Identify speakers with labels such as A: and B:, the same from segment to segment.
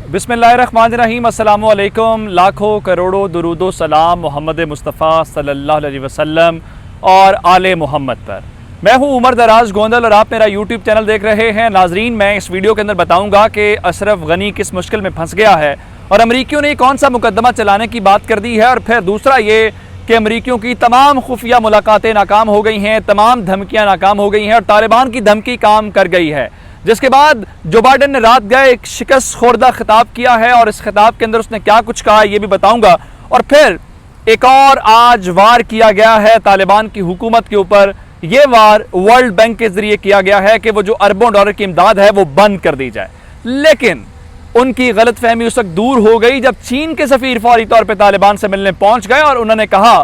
A: बिस्मिल्लाहिर्रहमानिर्रहीम, अस्सलामु अलैकुम। लाखों करोड़ों दुरूदो सलाम मोहम्मद मुस्तफ़ा सल्लल्लाहु अलैहि वसल्लम और आले मोहम्मद पर। मैं हूं उमर दराज गोंदल और आप मेरा यूट्यूब चैनल देख रहे हैं। नाजरीन, मैं इस वीडियो के अंदर बताऊंगा कि अशरफ गनी किस मुश्किल में फंस गया है और अमरीकियों ने कौन सा मुकदमा चलाने की बात कर दी है, और फिर दूसरा ये कि अमरीकियों की तमाम खुफिया मुलाकातें नाकाम हो गई हैं, तमाम धमकियाँ नाकाम हो गई हैं और तालिबान की धमकी काम कर गई है। जिसके बाद जो बाइडेन ने रात गए एक शिकस्त खोरदा खिताब किया है और इस खिताब के अंदर उसने क्या कुछ कहा ये भी बताऊंगा। और फिर एक और आज वार किया गया है तालिबान की हुकूमत के ऊपर। ये वार वर्ल्ड बैंक के जरिए किया गया है कि वो जो अरबों डॉलर की इमदाद है वो बंद कर दी जाए, लेकिन उनकी गलतफहमी उस वक्त दूर हो गई जब चीन के सफीर फौरी तौर पर तालिबान से मिलने पहुंच गए और उन्होंने कहा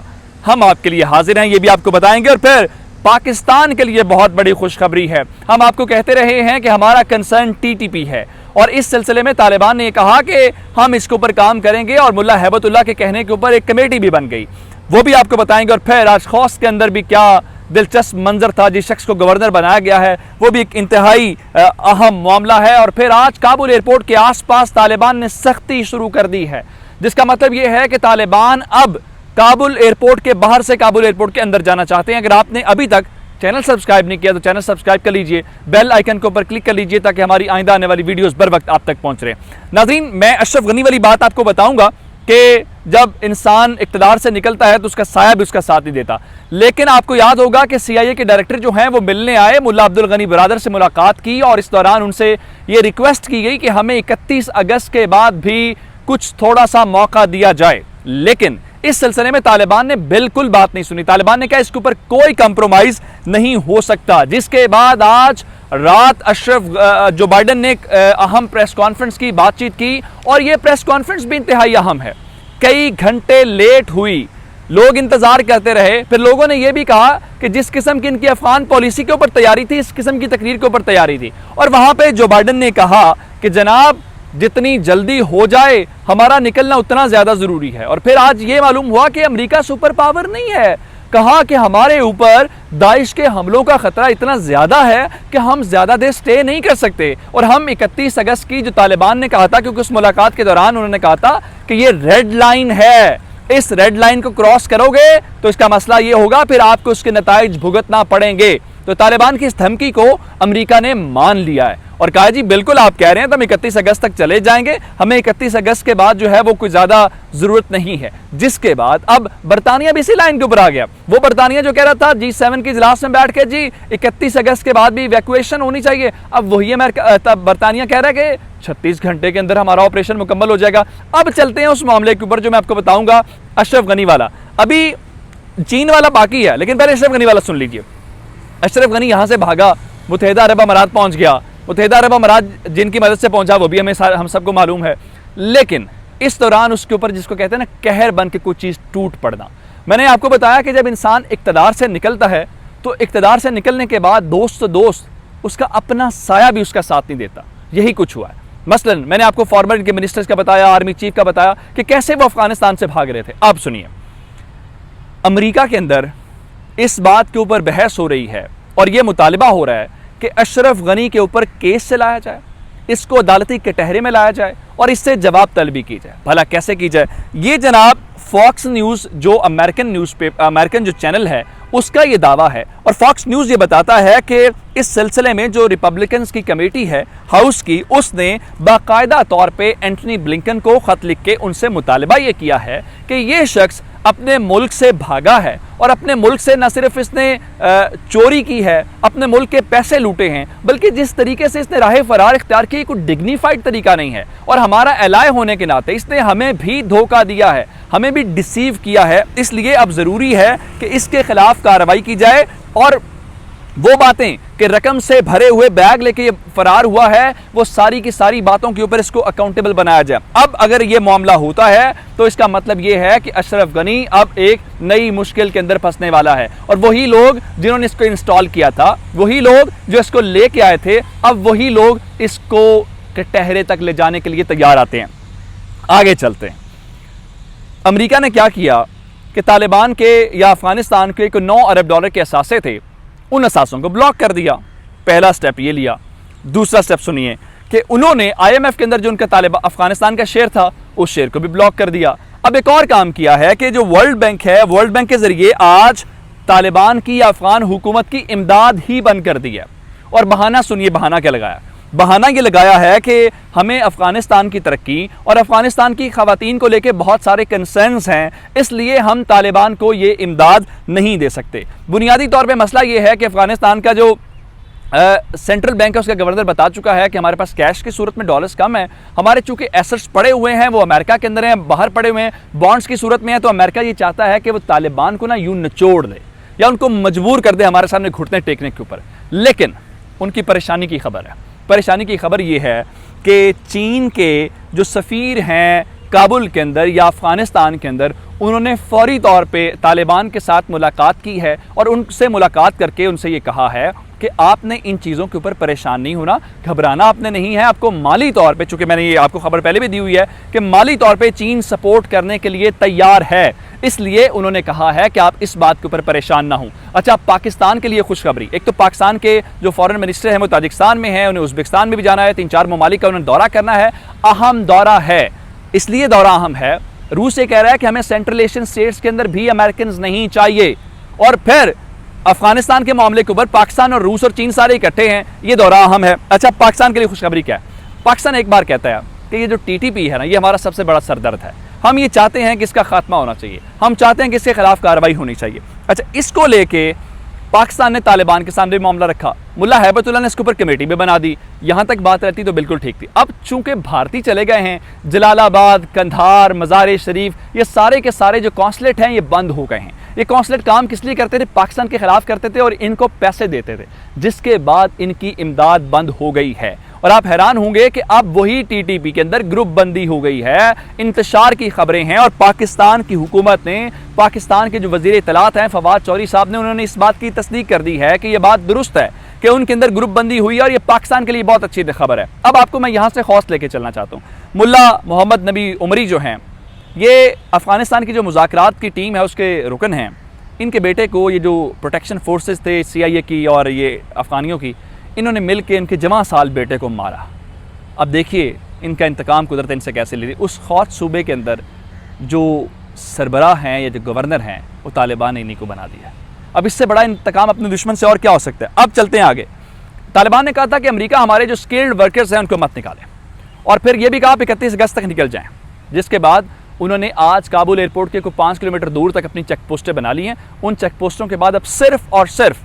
A: हम आपके लिए हाजिर हैं। ये भी आपको बताएंगे। और फिर पाकिस्तान के लिए बहुत बड़ी खुशखबरी है। हम आपको कहते रहे हैं कि हमारा कंसर्न टीटीपी है और इस सिलसिले में तालिबान ने कहा कि हम इसके ऊपर काम करेंगे और मुल्ला हैबतुल्लाह के कहने के ऊपर एक कमेटी भी बन गई, वो भी आपको बताएंगे। और फिर आज खौस के अंदर भी क्या दिलचस्प मंजर था, जिस शख्स को गवर्नर बनाया गया है वो भी एक इंतहाई अहम मामला है। और फिर आज काबुल एयरपोर्ट के आसपास तालिबान ने सख्ती शुरू कर दी है, जिसका मतलब ये है कि तालिबान अब काबुल एयरपोर्ट के बाहर से काबुल एयरपोर्ट के अंदर जाना चाहते हैं। अगर आपने अभी तक चैनल सब्सक्राइब नहीं किया तो चैनल सब्सक्राइब कर लीजिए, बेल आइकन के ऊपर क्लिक कर लीजिए ताकि हमारी आइंदा आने वाली वीडियोस बर वक्त आप तक पहुंच रहे। नाज़रीन, मैं अशरफ गनी वाली बात आपको बताऊंगा कि जब इंसान इक़्तिदार से निकलता है तो उसका साया भी उसका साथ नहीं देता। लेकिन आपको याद होगा कि CIA के डायरेक्टर जो हैं वो मिलने आए, मुल्ला अब्दुल गनी बरादर से मुलाकात की और इस दौरान उनसे ये रिक्वेस्ट की गई कि हमें 31 अगस्त के बाद भी कुछ थोड़ा सा मौका दिया जाए। लेकिन इस सिलसिले में तालिबान ने बिल्कुल बात नहीं सुनी। तालिबान ने कहा इसके ऊपर कोई कंप्रोमाइज नहीं हो सकता, जिसके बाद आज रात अशरफ जो बाइडेन ने एक अहम प्रेस कॉन्फ्रेंस की, बातचीत की और यह प्रेस कॉन्फ्रेंस भी इंतहाई अहम है। कई घंटे लेट हुई, लोग इंतजार करते रहे। फिर लोगों ने यह भी कहा कि जिस किस्म की इनकी अफगान पॉलिसी के ऊपर तैयारी थी, इस किस्म की तकरीर के ऊपर तैयारी थी। और वहां पे जो बाइडेन ने कहा कि जनाब जितनी जल्दी हो जाए हमारा निकलना उतना ज्यादा जरूरी है। और फिर आज ये मालूम हुआ कि अमेरिका सुपर पावर नहीं है। कहा कि हमारे ऊपर दाइश के हमलों का खतरा इतना ज्यादा है कि हम ज्यादा देर स्टे नहीं कर सकते। और हम 31 अगस्त की जो तालिबान ने कहा था, क्योंकि उस मुलाकात के दौरान उन्होंने कहा था कि ये रेड लाइन है, इस रेड लाइन को क्रॉस करोगे तो इसका मसला ये होगा, फिर आपको उसके नताइज भुगतना पड़ेंगे। तो तालिबान की इस धमकी को अमेरिका ने मान लिया है और कहा जी बिल्कुल आप कह रहे हैं तो हम 31 अगस्त तक चले जाएंगे, हमें 31 अगस्त के बाद जो है वो कोई ज्यादा जरूरत नहीं है। जिसके बाद अब बरतानिया भी इसी लाइन के ऊपर आ गया। वो बरतानिया जो कह रहा था G7 की इजलास में बैठ के जी 31 अगस्त के बाद भी इवैक्यूएशन होनी चाहिए, अब वही अमेरिका बरतानिया कह रहा है कि 36 घंटे के अंदर हमारा ऑपरेशन मुकम्मल हो जाएगा। अब चलते हैं उस मामले के ऊपर जो मैं आपको बताऊंगा, अशरफ गनी वाला। अभी चीन वाला बाकी है, लेकिन पहले अशरफ गनी वाला सुन लीजिए। अशरफ गनी यहां से भागा, मुत्तहिदा अरब अमारात पहुंच गया। मुत्तहिदा अरब अमारात जिनकी मदद से पहुंचा वो भी हम सबको मालूम है। लेकिन इस दौरान उसके ऊपर जिसको कहते हैं ना कहर बन के कुछ चीज़ टूट पड़ना। मैंने आपको बताया कि जब इंसान इक़्तिदार से निकलता है तो इक़्तिदार से निकलने के बाद दोस्त तो दोस्त, उसका अपना साया भी उसका साथ नहीं देता। यही कुछ हुआ है। मसलन मैंने आपको फॉर्मर के मिनिस्टर्स का बताया, आर्मी चीफ का बताया कि कैसे वो अफगानिस्तान से भाग रहे थे। आप सुनिए, अमेरिका के अंदर इस बात के ऊपर बहस हो रही है और यह मुतालिबा हो रहा है कि अशरफ गनी के ऊपर केस चलाया जाए, इसको अदालती कटहरे में लाया जाए और इससे जवाब तलबी की जाए। भला कैसे की जाए? ये जनाब फॉक्स न्यूज़ जो अमेरिकन जो चैनल है उसका ये दावा है। और फॉक्स न्यूज़ ये बताता है कि इस सिलसिले में जो रिपब्लिकन्स की कमेटी है हाउस की, उसने बाकायदा तौर पे एंटनी ब्लिंकन को खत लिख के उनसे मुतालिबा ये किया है कि ये शख्स अपने मुल्क से भागा है और अपने मुल्क से न सिर्फ इसने चोरी की है, अपने मुल्क के पैसे लूटे हैं, बल्कि जिस तरीके से इसने राह फरार इख्तियार की कोई डिग्निफाइड तरीका नहीं है। और हमारा एलाय होने के नाते इसने हमें भी धोखा दिया है, हमें भी डिसीव किया है। इसलिए अब ज़रूरी है कि इसके खिलाफ कार्रवाई की जाए और वो बातें कि रकम से भरे हुए बैग लेके ये फरार हुआ है, वो सारी की सारी बातों के ऊपर इसको अकाउंटेबल बनाया जाए। अब अगर ये मामला होता है तो इसका मतलब ये है कि अशरफ गनी अब एक नई मुश्किल के अंदर फंसने वाला है और वही लोग जिन्होंने इसको इंस्टॉल किया था, वही लोग जो इसको लेके आए थे, अब वही लोग इसको कटहरे तक ले जाने के लिए तैयार आते हैं। आगे चलते हैं। अमेरिका ने क्या किया कि तालिबान के या अफगानिस्तान के 9 अरब डॉलर के असासे थे, उन असासों को ब्लॉक कर दिया। पहला स्टेप ये लिया। दूसरा स्टेप सुनिए कि उन्होंने IMF के अंदर जो उनका अफगानिस्तान का शेयर था उस शेयर को भी ब्लॉक कर दिया। अब एक और काम किया है कि जो वर्ल्ड बैंक है, वर्ल्ड बैंक के जरिए आज तालिबान की या अफगान हुकूमत की इमदाद ही बंद कर दी है। और बहाना सुनिए, बहाना क्या लगाया? बहाना ये लगाया है कि हमें अफगानिस्तान की तरक्की और अफगानिस्तान की खवातीन को लेकर बहुत सारे कंसर्न्स हैं, इसलिए हम तालिबान को ये इमदाद नहीं दे सकते। बुनियादी तौर पे मसला ये है कि अफगानिस्तान का जो सेंट्रल बैंक है उसका गवर्नर बता चुका है कि हमारे पास कैश की सूरत में डॉलर्स कम है, हमारे चूंकि एसेट्स पड़े हुए हैं वो अमेरिका के अंदर हैं, बाहर पड़े हुए हैं, बॉन्ड्स की सूरत में है, तो अमेरिका ये चाहता है कि वो तालिबान को ना यूं निचोड़ दे या उनको मजबूर कर दे हमारे सामने घुटने टेकने के ऊपर। लेकिन उनकी परेशानी की खबर है। परेशानी की खबर ये है कि चीन के जो सफ़ीर हैं काबुल के अंदर या अफगानिस्तान के अंदर, उन्होंने फौरी तौर पे तालिबान के साथ मुलाकात की है और उनसे मुलाकात करके उनसे ये कहा है कि आपने इन चीज़ों के ऊपर परेशान नहीं होना, घबराना आपने नहीं है, आपको माली तौर पे, चूंकि मैंने ये आपको खबर पहले भी दी हुई है कि माली तौर पे चीन सपोर्ट करने के लिए तैयार है, इसलिए उन्होंने कहा है कि आप इस बात के ऊपर परेशान ना हों। अच्छा, पाकिस्तान के लिए खुशखबरी, एक तो पाकिस्तान के जो फॉरेन मिनिस्टर हैं वो ताजिकिस्तान में है, उन्हें उज़्बेकिस्तान में भी जाना है, 3-4 ममालिक का उन्हें दौरा करना है, अहम दौरा है। इसलिए दौरा अहम है, रूस ये कह रहा है कि हमें सेंट्रल एशियन स्टेट्स के अंदर भी अमेरिकन नहीं चाहिए, और फिर अफगानिस्तान के मामले के ऊपर पाकिस्तान और रूस और चीन सारे इकट्ठे हैं, ये दौरा अहम है। अच्छा, पाकिस्तान के लिए खुशखबरी क्या है? पाकिस्तान एक बार कहता है कि ये जो TTP है ना, ये हमारा सबसे बड़ा सरदर्द है, हम ये चाहते हैं कि इसका खात्मा होना चाहिए, हम चाहते हैं कि इसके खिलाफ कार्रवाई होनी चाहिए। अच्छा, इसको लेके पाकिस्तान ने तालिबान के सामने भी मामला रखा, मुल्ला हैबतुल्लाह ने इसके ऊपर कमेटी भी बना दी। यहां तक बात रहती तो बिल्कुल ठीक थी। अब चूंकि भारतीय चले गए हैं, जलालाबाद, कंधार, मज़ार शरीफ, ये सारे के सारे जो कौंसलेट हैं ये बंद हो गए हैं। ये कौंसलेट काम किस लिए करते थे? पाकिस्तान के खिलाफ करते थे और इनको पैसे देते थे, जिसके बाद इनकी इमदाद बंद हो गई है। और आप हैरान होंगे कि अब वही TTP के अंदर ग्रुप बंदी हो गई है, इंतशार की खबरें हैं। और पाकिस्तान की हुकूमत ने, पाकिस्तान के जो वज़ीर इत्तलात हैं फवाद चौधरी साहब ने, उन्होंने इस बात की तस्दीक कर दी है कि यह बात दुरुस्त है कि उनके अंदर ग्रुप बंदी हुई है और ये पाकिस्तान के लिए बहुत अच्छी खबर है। अब आपको मैं यहाँ से खौस लेके चलना चाहता हूँ। मुल्ला मोहम्मद नबी उमरी जो हैं, ये अफगानिस्तान की जो मुज़ाकरात की टीम है उसके रुकन हैं। इनके बेटे को ये जो प्रोटेक्शन फोर्सेस थे CIA की और ये अफ़गानियों की, इन्होंने मिल के इनके जवां साल बेटे को मारा। अब देखिए इनका इंतकाम कुदरत इनसे कैसे ले रही। उस खौफ सूबे के अंदर जो सरबराह हैं या जो गवर्नर हैं वो तालिबान ने इन्हीं को बना दिया। अब इससे बड़ा इंतकाम अपने दुश्मन से और क्या हो सकता है? अब चलते हैं आगे। तालिबान ने कहा था कि अमेरिका हमारे जो स्किल्ड वर्कर्स हैं उनको मत निकालें, और फिर ये भी कहा 31 अगस्त तक निकल जाएँ, जिसके बाद उन्होंने आज काबुल एयरपोर्ट के कोई 5 किलोमीटर दूर तक अपनी चेक पोस्टें बना ली हैं। उन चेक पोस्टों के बाद अब सिर्फ और सिर्फ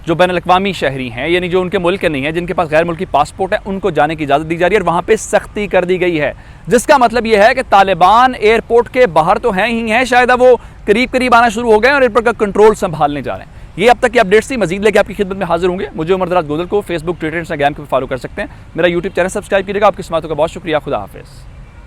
A: जो बैनुल-अक़वामी शहरी हैं, यानी जो उनके मुल्क के नहीं है, जिनके पास गैर मुल्की पासपोर्ट है, उनको जाने की इजाज़त दी जा रही है और वहाँ पे सख्ती कर दी गई है। जिसका मतलब ये है कि तालिबान एयरपोर्ट के बाहर तो हैं ही हैं, शायद अब वो करीब करीब आना शुरू हो गए और एयरपोर्ट का कंट्रोल संभालने जा रहे हैं। ये अब तक की अपडेट्स थी, मजीद लेके आपकी खिदमत में हाजिर होंगे। मुझे उमर दराज गोदल को फेसबुक, ट्विटर, इंस्टाग्राम पर फॉलो कर सकते हैं। मेरा यूट्यूब चैनल सब्सक्राइब कीजिएगा। आपकी समातों का बहुत शुक्रिया। खुदा हाफिज़।